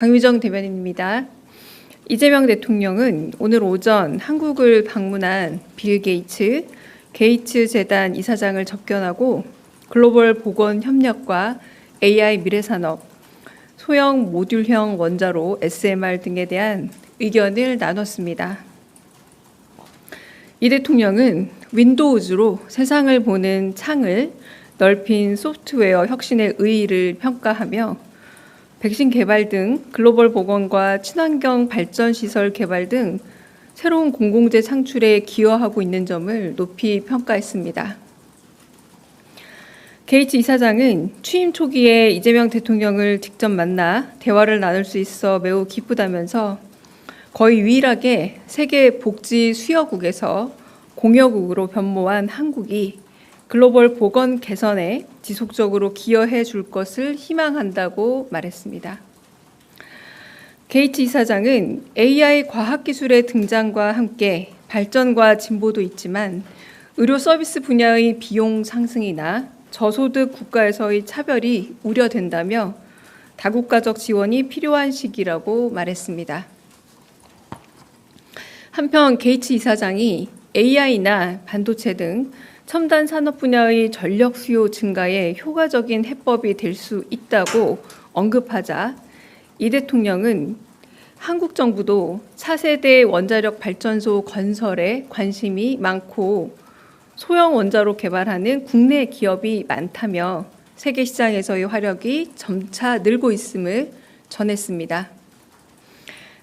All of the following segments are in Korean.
강유정 대변인입니다. 이재명 대통령은 오늘 오전 한국을 방문한 빌 게이츠 재단 이사장을 접견하고 글로벌 보건 협력과 AI 미래산업, 소형 모듈형 원자로 SMR 등에 대한 의견을 나눴습니다. 이 대통령은 윈도우즈로 세상을 보는 창을 넓힌 소프트웨어 혁신의 의의를 평가하며 백신 개발 등 글로벌 보건과 친환경 발전 시설 개발 등 새로운 공공재 창출에 기여하고 있는 점을 높이 평가했습니다. 게이츠 이사장은 취임 초기에 이재명 대통령을 직접 만나 대화를 나눌 수 있어 매우 기쁘다면서 거의 유일하게 세계 복지 수여국에서 공여국으로 변모한 한국이 글로벌 보건 개선에 지속적으로 기여해 줄 것을 희망한다고 말했습니다. 게이츠 이사장은 AI 과학기술의 등장과 함께 발전과 진보도 있지만 의료 서비스 분야의 비용 상승이나 저소득 국가에서의 차별이 우려된다며 다국가적 지원이 필요한 시기라고 말했습니다. 한편 게이츠 이사장이 AI나 반도체 등 첨단 산업 분야의 전력 수요 증가에 효과적인 해법이 될 수 있다고 언급하자 이 대통령은 한국 정부도 차세대 원자력 발전소 건설에 관심이 많고 소형 원자로 개발하는 국내 기업이 많다며 세계 시장에서의 화력이 점차 늘고 있음을 전했습니다.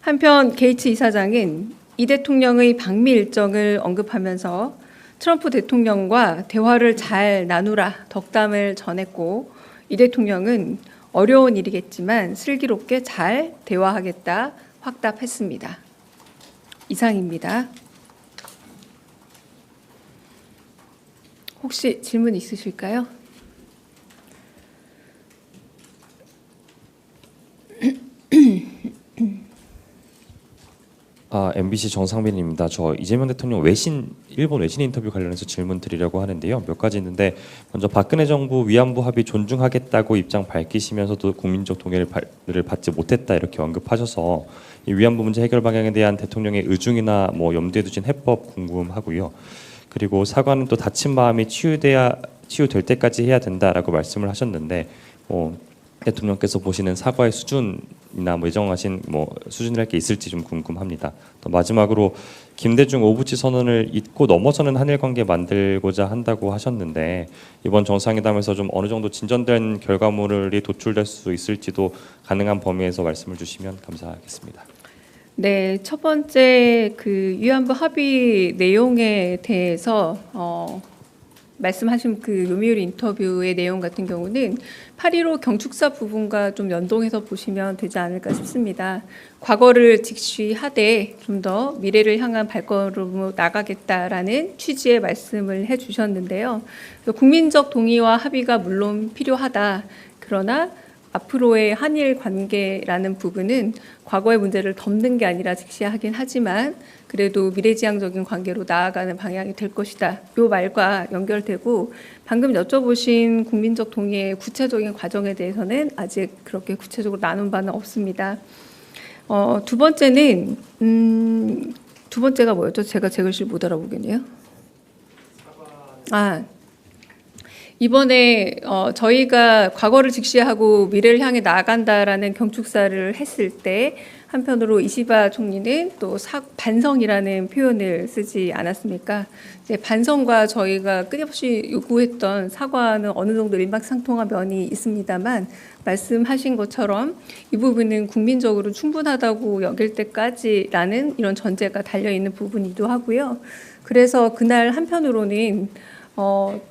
한편 게이츠 이사장은 이 대통령의 방미 일정을 언급하면서 트럼프 대통령과 대화를 잘 나누라 덕담을 전했고 이 대통령은 어려운 일이겠지만 슬기롭게 잘 대화하겠다 확답했습니다. 이상입니다. 혹시 질문 있으실까요? MBC 정상빈입니다. 저 이재명 대통령 일본 외신 인터뷰 관련해서 질문 드리려고 하는데요. 몇 가지 있는데 먼저 박근혜 정부 위안부 합의 존중하겠다고 입장 밝히시면서도 국민적 동의를 받지 못했다 이렇게 언급하셔서 이 위안부 문제 해결 방향에 대한 대통령의 의중이나 염두에 두신 해법 궁금하고요. 그리고 사과는 또 다친 마음이 치유될 때까지 해야 된다라고 말씀을 하셨는데 대통령께서 보시는 사과의 수준이나 예정하신 수준이랄 게 있을지 좀 궁금합니다. 또 마지막으로 김대중 오부치 선언을 잊고 넘어서는 한일 관계 만들고자 한다고 하셨는데 이번 정상회담에서 좀 어느 정도 진전된 결과물이 도출될 수 있을지도 가능한 범위에서 말씀을 주시면 감사하겠습니다. 네, 첫 번째 위안부 합의 내용에 대해서 말씀하신 요미우리 인터뷰의 내용 같은 경우는 8.15 경축사 부분과 좀 연동해서 보시면 되지 않을까 싶습니다. 과거를 직시하되 좀 더 미래를 향한 발걸음으로 나가겠다라는 취지의 말씀을 해주셨는데요. 국민적 동의와 합의가 물론 필요하다. 그러나 앞으로의 한일 관계라는 부분은 과거의 문제를 덮는 게 아니라 직시하긴 하지만 그래도 미래지향적인 관계로 나아가는 방향이 될 것이다. 이 말과 연결되고 방금 여쭤보신 국민적 동의의 구체적인 과정에 대해서는 아직 그렇게 구체적으로 나눈 바는 없습니다. 두 번째는 두 번째가 뭐였죠? 제가 제 글씨를 못 알아보겠네요. 이번에 저희가 과거를 직시하고 미래를 향해 나아간다라는 경축사를 했을 때 한편으로 이시바 총리는 또 반성이라는 표현을 쓰지 않았습니까? 이제 반성과 저희가 끊임없이 요구했던 사과는 어느 정도 일맥상통한 면이 있습니다만 말씀하신 것처럼 이 부분은 국민적으로 충분하다고 여길 때까지라는 이런 전제가 달려있는 부분이기도 하고요. 그래서 그날 한편으로는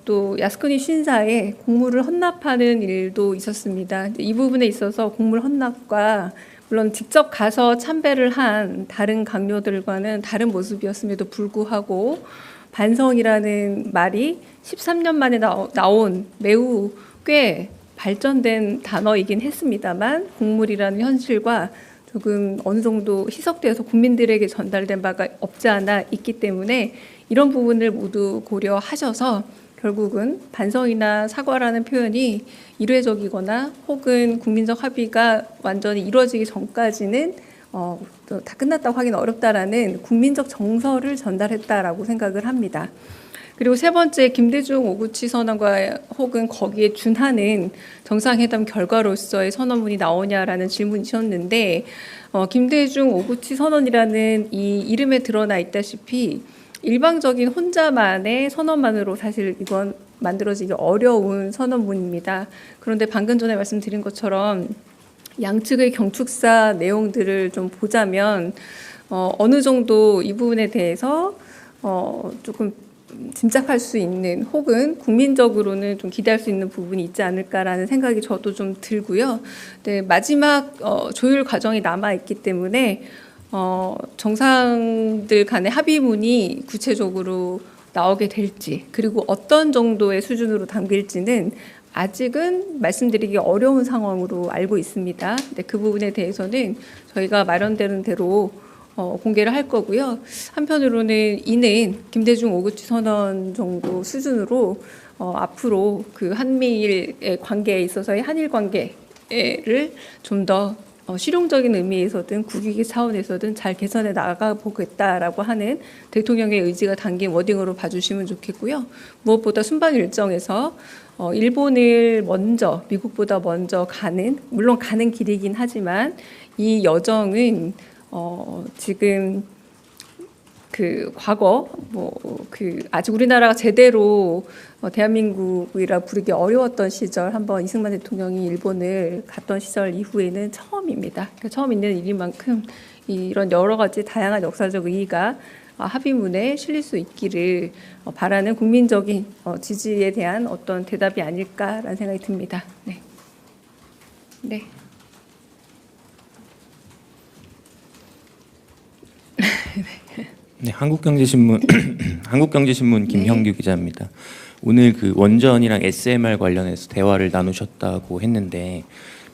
또 야스쿠니 신사에 공물을 헌납하는 일도 있었습니다. 이 부분에 있어서 공물 헌납과 물론 직접 가서 참배를 한 다른 강요들과는 다른 모습이었음에도 불구하고 반성이라는 말이 13년 만에 나온 매우 꽤 발전된 단어이긴 했습니다만 공물이라는 현실과 조금 어느 정도 희석되어서 국민들에게 전달된 바가 없지 않아 있기 때문에 이런 부분을 모두 고려하셔서 결국은 반성이나 사과라는 표현이 일회적이거나 혹은 국민적 합의가 완전히 이루어지기 전까지는 다 끝났다고 하기는 어렵다라는 국민적 정서를 전달했다라고 생각을 합니다. 그리고 세 번째, 김대중 오구치 선언과 혹은 거기에 준하는 정상회담 결과로서의 선언문이 나오냐라는 질문이셨는데, 김대중 오구치 선언이라는 이 이름에 드러나 있다시피 일방적인 혼자만의 선언만으로 사실 이건 만들어지기 어려운 선언문입니다. 그런데 방금 전에 말씀드린 것처럼 양측의 경축사 내용들을 좀 보자면 어느 정도 이 부분에 대해서 조금 짐작할 수 있는 혹은 국민적으로는 좀 기대할 수 있는 부분이 있지 않을까라는 생각이 저도 좀 들고요. 네, 마지막 조율 과정이 남아 있기 때문에 정상들 간의 합의문이 구체적으로 나오게 될지 그리고 어떤 정도의 수준으로 담길지는 아직은 말씀드리기 어려운 상황으로 알고 있습니다. 근데 그 부분에 대해서는 저희가 마련되는 대로 공개를 할 거고요. 한편으로는 이는 김대중 오구치 선언 정도 수준으로 앞으로 그 한미일의 관계에 있어서의 한일 관계를 좀 더 실용적인 의미에서든 국익의 차원에서든 잘 개선해 나가보겠다라고 하는 대통령의 의지가 담긴 워딩으로 봐주시면 좋겠고요. 무엇보다 순방 일정에서 일본을 먼저 미국보다 먼저 가는 물론 가는 길이긴 하지만 이 여정은 지금 그 과거 아직 우리나라가 제대로 대한민국이라 부르기 어려웠던 시절 한번 이승만 대통령이 일본을 갔던 시절 이후에는 처음입니다. 그러니까 처음 있는 일인 만큼 이런 여러 가지 다양한 역사적 의의가 합의문에 실릴 수 있기를 바라는 국민적인 지지에 대한 어떤 대답이 아닐까라는 생각이 듭니다. 네. 네. 네, 한국경제신문 한국경제신문 김형규 기자입니다. 오늘 그 원전이랑 SMR 관련해서 대화를 나누셨다고 했는데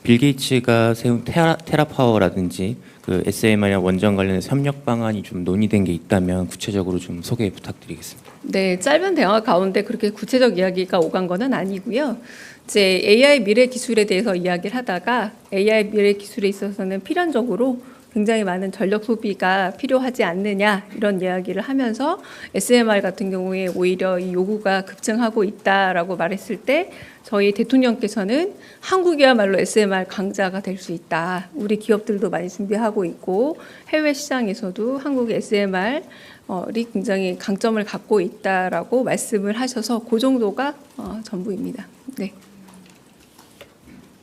빌 게이츠가 세운 테라파워라든지 그 SMR이랑 원전 관련해서 협력 방안이 좀 논의된 게 있다면 구체적으로 좀 소개 부탁드리겠습니다. 네, 짧은 대화 가운데 그렇게 구체적 이야기가 오간 거는 아니고요. 이제 AI 미래 기술에 대해서 이야기를 하다가 AI 미래 기술에 있어서는 필연적으로 굉장히 많은 전력 소비가 필요하지 않느냐 이런 이야기를 하면서 SMR 같은 경우에 오히려 이 요구가 급증하고 있다라고 말했을 때 저희 대통령께서는 한국이야말로 SMR 강자가 될 수 있다. 우리 기업들도 많이 준비하고 있고 해외 시장에서도 한국의 SMR이 굉장히 강점을 갖고 있다라고 말씀을 하셔서 그 정도가 전부입니다. 네.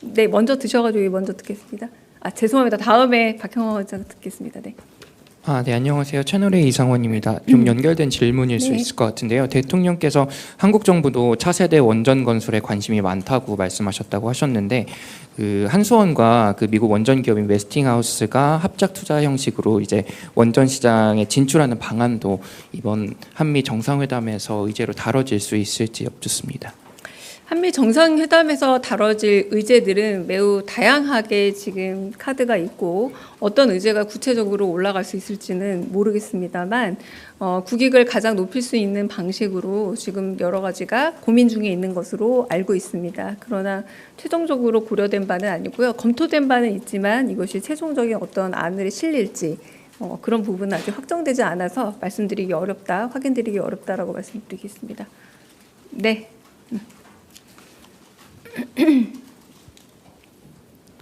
네, 먼저 드셔가지고 먼저 듣겠습니다. 죄송합니다. 다음에 박형원 의장 듣겠습니다. 네. 네, 안녕하세요. 채널A 이상원입니다. 좀 연결된 질문일 수 있을 것 같은데요. 대통령께서 한국 정부도 차세대 원전 건설에 관심이 많다고 말씀하셨다고 하셨는데 그 한수원과 그 미국 원전 기업인 웨스팅하우스가 합작 투자 형식으로 이제 원전 시장에 진출하는 방안도 이번 한미 정상회담에서 의제로 다뤄질 수 있을지 여쭙습니다. 한미 정상회담에서 다뤄질 의제들은 매우 다양하게 지금 카드가 있고 어떤 의제가 구체적으로 올라갈 수 있을지는 모르겠습니다만 국익을 가장 높일 수 있는 방식으로 지금 여러 가지가 고민 중에 있는 것으로 알고 있습니다. 그러나 최종적으로 고려된 바는 아니고요. 검토된 바는 있지만 이것이 최종적인 어떤 안을 실릴지 그런 부분은 아직 확정되지 않아서 말씀드리기 어렵다, 확인드리기 어렵다라고 말씀드리겠습니다. 네.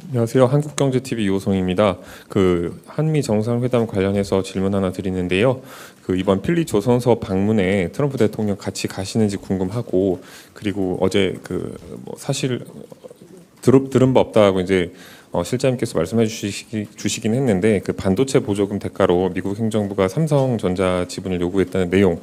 안녕하세요. 한국경제TV 이호성입니다. 그 한미 정상회담 관련해서 질문 하나 드리는데요. 그 이번 필리 조선소 방문에 트럼프 대통령 같이 가시는지 궁금하고 그리고 어제 그 뭐 사실 들은 바 없다고 이제 실장님께서 말씀해 주시긴 했는데 그 반도체 보조금 대가로 미국 행정부가 삼성전자 지분을 요구했다는 내용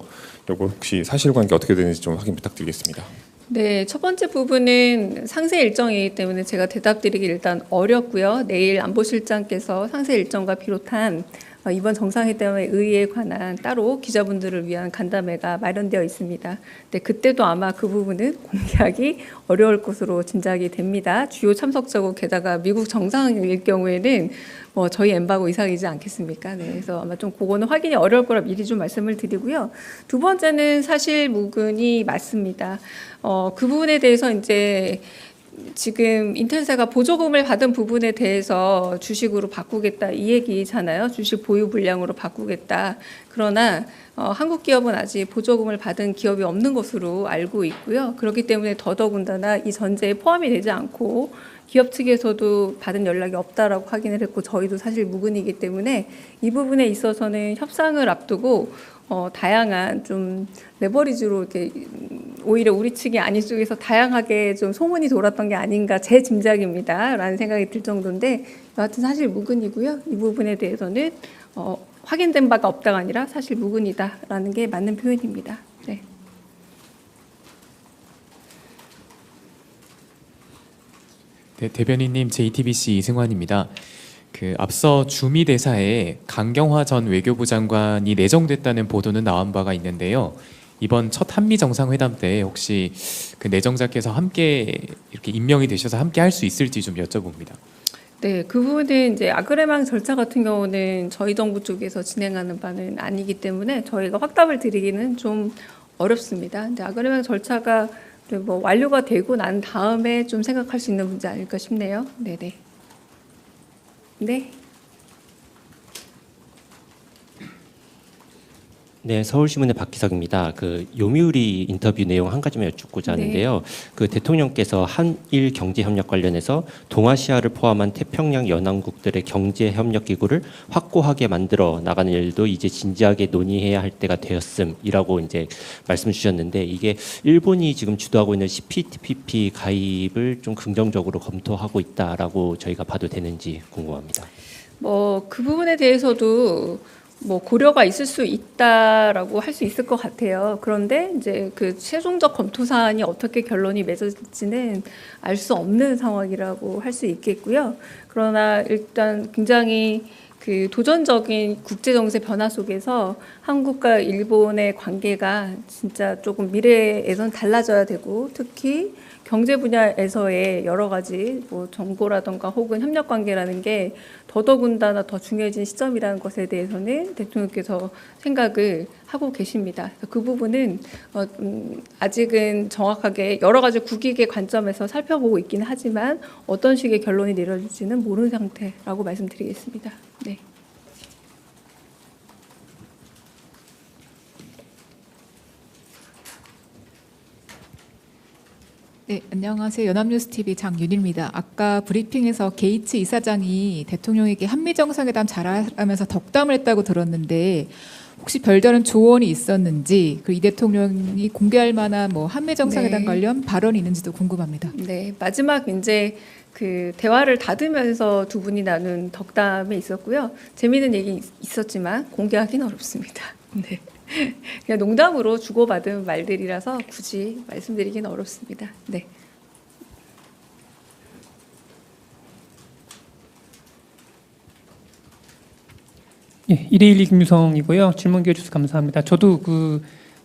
요거 혹시 사실관계 어떻게 되는지 좀 확인 부탁드리겠습니다. 네, 첫 번째 부분은 상세 일정이기 때문에 제가 대답드리기 일단 어렵고요. 내일 안보실장께서 상세 일정과 비롯한 이번 정상회담의 의의에 관한 따로 기자분들을 위한 간담회가 마련되어 있습니다. 근데 그때도 아마 그 부분은 공개하기 어려울 것으로 짐작이 됩니다. 주요 참석자고 게다가 미국 정상일 경우에는 뭐 저희 엠바고 이상이지 않겠습니까? 네, 그래서 아마 좀 그거는 확인이 어려울 거라 미리 좀 말씀을 드리고요. 두 번째는 사실 무근이 맞습니다. 그 부분에 대해서 이제 지금 인텔사가 보조금을 받은 부분에 대해서 주식으로 바꾸겠다 이 얘기잖아요. 주식 보유 물량으로 바꾸겠다. 그러나 한국 기업은 아직 보조금을 받은 기업이 없는 것으로 알고 있고요. 그렇기 때문에 더더군다나 이 전제에 포함이 되지 않고 기업 측에서도 받은 연락이 없다라고 확인을 했고 저희도 사실 무근이기 때문에 이 부분에 있어서는 협상을 앞두고 다양한 좀 레버리지로 이렇게 오히려 우리 측이 아닌 쪽에서 다양하게 좀 소문이 돌았던 게 아닌가 제 짐작입니다라는 생각이 들 정도인데 여하튼 사실 무근이고요. 이 부분에 대해서는 확인된 바가 없다가 아니라 사실 무근이다라는 게 맞는 표현입니다. 네. 네, 대변인님 JTBC 이승환입니다. 앞서 주미 대사에 강경화 전 외교부 장관이 내정됐다는 보도는 나온 바가 있는데요. 이번 첫 한미 정상회담 때 혹시 그 내정자께서 함께 이렇게 임명이 되셔서 함께 할 수 있을지 좀 여쭤봅니다. 네, 그 부분은 이제 아그레망 절차 같은 경우는 저희 정부 쪽에서 진행하는 바는 아니기 때문에 저희가 확답을 드리기는 좀 어렵습니다. 근데 아그레망 절차가 뭐 완료가 되고 난 다음에 좀 생각할 수 있는 문제 아닐까 싶네요. 네네. 네. 네, 서울신문의 박기석입니다. 요미우리 인터뷰 내용 한 가지만 여쭙고자 하는데요. 대통령께서 한일 경제협력 관련해서 동아시아를 포함한 태평양 연안국들의 경제협력 기구를 확고하게 만들어 나가는 일도 이제 진지하게 논의해야 할 때가 되었음이라고 이제 말씀 주셨는데 이게 일본이 지금 주도하고 있는 CPTPP 가입을 좀 긍정적으로 검토하고 있다라고 저희가 봐도 되는지 궁금합니다. 그 부분에 대해서도 고려가 있을 수 있다라고 할 수 있을 것 같아요. 그런데 이제 그 최종적 검토 사안이 어떻게 결론이 맺어질지는 알 수 없는 상황이라고 할 수 있겠고요. 그러나 일단 굉장히 그 도전적인 국제 정세 변화 속에서 한국과 일본의 관계가 진짜 조금 미래에선 달라져야 되고 특히 경제 분야에서의 여러 가지 정보라든가 혹은 협력 관계라는 게 더더군다나 더 중요해진 시점이라는 것에 대해서는 대통령께서 생각을 하고 계십니다. 그 부분은 아직은 정확하게 여러 가지 국익의 관점에서 살펴보고 있긴 하지만 어떤 식의 결론이 내려질지는 모르는 상태라고 말씀드리겠습니다. 네. 네, 안녕하세요. 연합뉴스TV 장윤희입니다. 아까 브리핑에서 게이츠 이사장이 대통령에게 한미정상회담 잘하면서 덕담을 했다고 들었는데 혹시 별다른 조언이 있었는지 그리고 이 대통령이 공개할 만한 한미정상회담 네. 관련 발언이 있는지도 궁금합니다. 네, 마지막 이제 그 대화를 닫으면서 두 분이 나눈 덕담이 있었고요. 재미있는 얘기 있었지만 공개하기는 어렵습니다. 네. 그냥 농담으로 주고받은 말들이라서 굳이 말씀드리기는 어렵습니다. 네. 예, 121 김유성이고요. 질문 기회 주셔서 감사합니다. 저도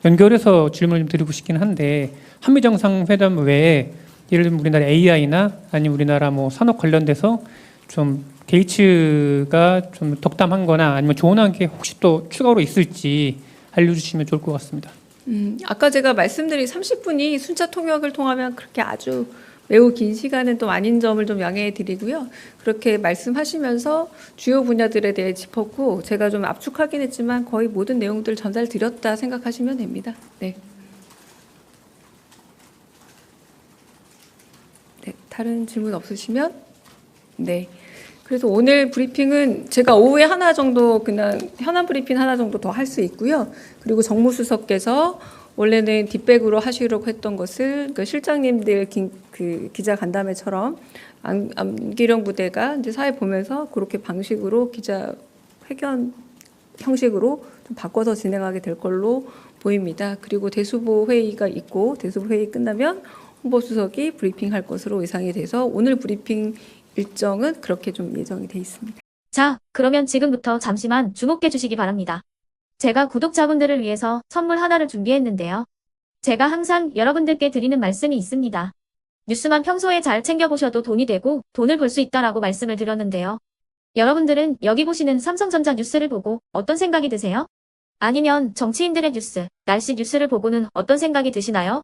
연결해서 질문을 좀 드리고 싶긴 한데 한미 정상회담 외에 예를 들면 우리나라 AI나 아니면 우리나라 산업 관련돼서 좀 게이츠가 좀 덕담한거나 아니면 조언한 게 혹시 또 추가로 있을지 알려주시면 좋을 것 같습니다. 아까 제가 말씀드린 30분이 순차 통역을 통하면 그렇게 아주 매우 긴 시간은 또 아닌 점을 좀 양해해 드리고요. 그렇게 말씀하시면서 주요 분야들에 대해 짚었고 제가 좀 압축하긴 했지만 거의 모든 내용들 전달드렸다 생각하시면 됩니다. 네. 네, 다른 질문 없으시면 네. 그래서 오늘 브리핑은 제가 오후에 하나 정도 그냥 현안 브리핑 하나 정도 더 할 수 있고요. 그리고 정무수석께서 원래는 뒷백으로 하시려고 했던 것을 실장님들 기자 간담회처럼 안기령 부대가 이제 사회 보면서 그렇게 방식으로 기자 회견 형식으로 좀 바꿔서 진행하게 될 걸로 보입니다. 그리고 대수보 회의가 있고 대수보 회의 끝나면 홍보수석이 브리핑할 것으로 예상이 돼서 오늘 브리핑 일정은 그렇게 좀 예정이 돼 있습니다. 자, 그러면 지금부터 잠시만 주목해 주시기 바랍니다. 제가 구독자분들을 위해서 선물 하나를 준비했는데요. 제가 항상 여러분들께 드리는 말씀이 있습니다. 뉴스만 평소에 잘 챙겨보셔도 돈이 되고 돈을 벌 수 있다라고 말씀을 드렸는데요. 여러분들은 여기 보시는 삼성전자 뉴스를 보고 어떤 생각이 드세요? 아니면 정치인들의 뉴스, 날씨 뉴스를 보고는 어떤 생각이 드시나요?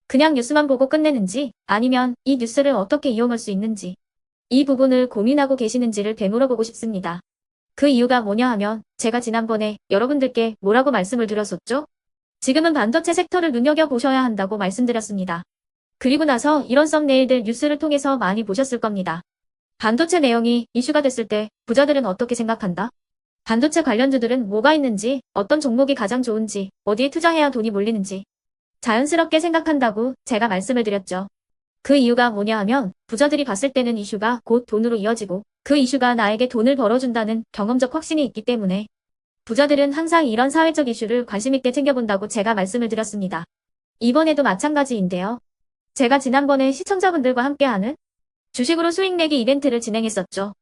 그냥 뉴스만 보고 끝내는지 아니면 이 뉴스를 어떻게 이용할 수 있는지 이 부분을 고민하고 계시는지를 되물어보고 싶습니다. 그 이유가 뭐냐 하면 제가 지난번에 여러분들께 뭐라고 말씀을 드렸었죠? 지금은 반도체 섹터를 눈여겨보셔야 한다고 말씀드렸습니다. 그리고 나서 이런 썸네일들 뉴스를 통해서 많이 보셨을 겁니다. 반도체 내용이 이슈가 됐을 때 부자들은 어떻게 생각한다? 반도체 관련주들은 뭐가 있는지, 어떤 종목이 가장 좋은지, 어디에 투자해야 돈이 몰리는지 자연스럽게 생각한다고 제가 말씀을 드렸죠. 그 이유가 뭐냐 하면 부자들이 봤을 때는 이슈가 곧 돈으로 이어지고 그 이슈가 나에게 돈을 벌어준다는 경험적 확신이 있기 때문에 부자들은 항상 이런 사회적 이슈를 관심 있게 챙겨본다고 제가 말씀을 드렸습니다. 이번에도 마찬가지인데요. 제가 지난번에 시청자분들과 함께하는 주식으로 수익 내기 이벤트를 진행했었죠.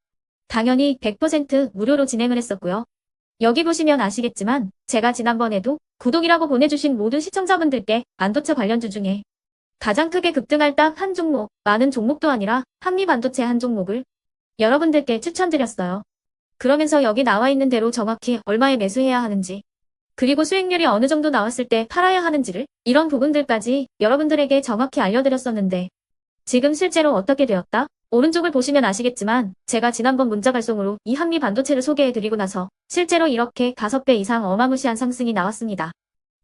당연히 100% 무료로 진행을 했었고요. 여기 보시면 아시겠지만 제가 지난번에도 구독이라고 보내주신 모든 시청자분들께 반도체 관련주 중에 가장 크게 급등할 딱 한 종목, 많은 종목도 아니라 한미반도체 한 종목을 여러분들께 추천드렸어요. 그러면서 여기 나와 있는 대로 정확히 얼마에 매수해야 하는지, 그리고 수익률이 어느 정도 나왔을 때 팔아야 하는지를 이런 부분들까지 여러분들에게 정확히 알려드렸었는데 지금 실제로 어떻게 되었다? 오른쪽을 보시면 아시겠지만 제가 지난번 문자 발송으로 이 한미반도체를 소개해드리고 나서 실제로 이렇게 5배 이상 어마무시한 상승이 나왔습니다.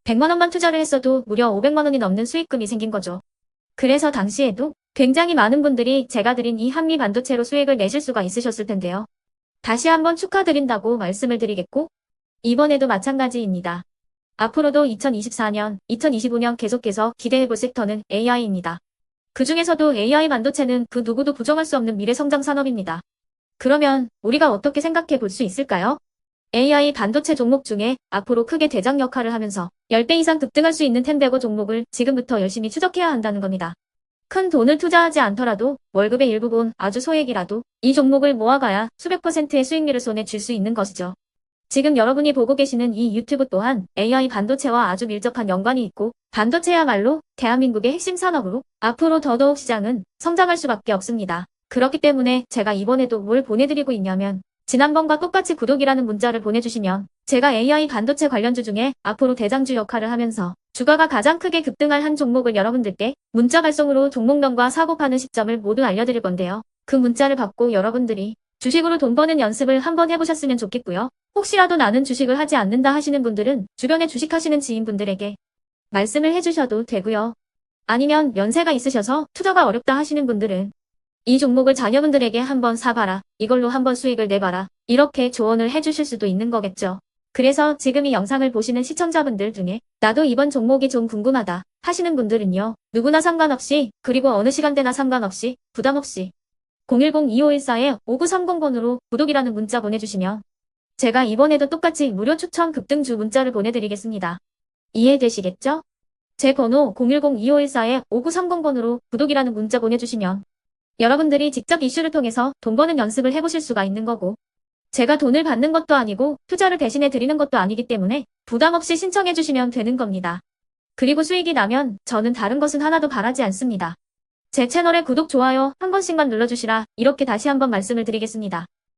100만 원만 투자를 했어도 무려 500만 원이 넘는 수익금이 생긴 거죠. 그래서 당시에도 굉장히 많은 분들이 제가 드린 이 한미반도체로 수익을 내실 수가 있으셨을 텐데요. 다시 한번 축하드린다고 말씀을 드리겠고 이번에도 마찬가지입니다. 앞으로도 2024년, 2025년 계속해서 기대해볼 섹터는 AI입니다. 그 중에서도 AI 반도체는 그 누구도 부정할 수 없는 미래성장 산업입니다. 그러면 우리가 어떻게 생각해 볼 수 있을까요? AI 반도체 종목 중에 앞으로 크게 대장 역할을 하면서 10배 이상 급등할 수 있는 템베고 종목을 지금부터 열심히 추적해야 한다는 겁니다. 큰 돈을 투자하지 않더라도 월급의 일부분 아주 소액이라도 이 종목을 모아가야 수백 %의 수익률을 손에 쥘 수 있는 것이죠. 지금 여러분이 보고 계시는 이 유튜브 또한 AI 반도체와 아주 밀접한 연관이 있고 반도체야말로 대한민국의 핵심 산업으로 앞으로 더더욱 시장은 성장할 수밖에 없습니다. 그렇기 때문에 제가 이번에도 뭘 보내드리고 있냐면 지난번과 똑같이 구독이라는 문자를 보내주시면 제가 AI 반도체 관련주 중에 앞으로 대장주 역할을 하면서 주가가 가장 크게 급등할 한 종목을 여러분들께 문자 발송으로 종목명과 사고 파는 시점을 모두 알려드릴 건데요. 그 문자를 받고 여러분들이 주식으로 돈 버는 연습을 한번 해보셨으면 좋겠고요. 혹시라도 나는 주식을 하지 않는다 하시는 분들은 주변에 주식하시는 지인분들에게 말씀을 해주셔도 되고요. 아니면 연세가 있으셔서 투자가 어렵다 하시는 분들은 이 종목을 자녀분들에게 한번 사봐라. 이걸로 한번 수익을 내봐라. 이렇게 조언을 해주실 수도 있는 거겠죠. 그래서 지금 이 영상을 보시는 시청자분들 중에 나도 이번 종목이 좀 궁금하다 하시는 분들은요. 누구나 상관없이 그리고 어느 시간대나 상관없이 부담 없이 010-2514-5930번으로 구독이라는 문자 보내주시면 제가 이번에도 똑같이 무료 추천 급등주 문자를 보내드리겠습니다. 이해되시겠죠? 제 번호 010-2514-5930번으로 구독이라는 문자 보내주시면 여러분들이 직접 이슈를 통해서 돈 버는 연습을 해보실 수가 있는 거고 제가 돈을 받는 것도 아니고 투자를 대신해 드리는 것도 아니기 때문에 부담 없이 신청해 주시면 되는 겁니다. 그리고 수익이 나면 저는 다른 것은 하나도 바라지 않습니다. 제 채널에 구독, 좋아요 한 번씩만 눌러주시라 이렇게 다시 한번 말씀을 드리겠습니다.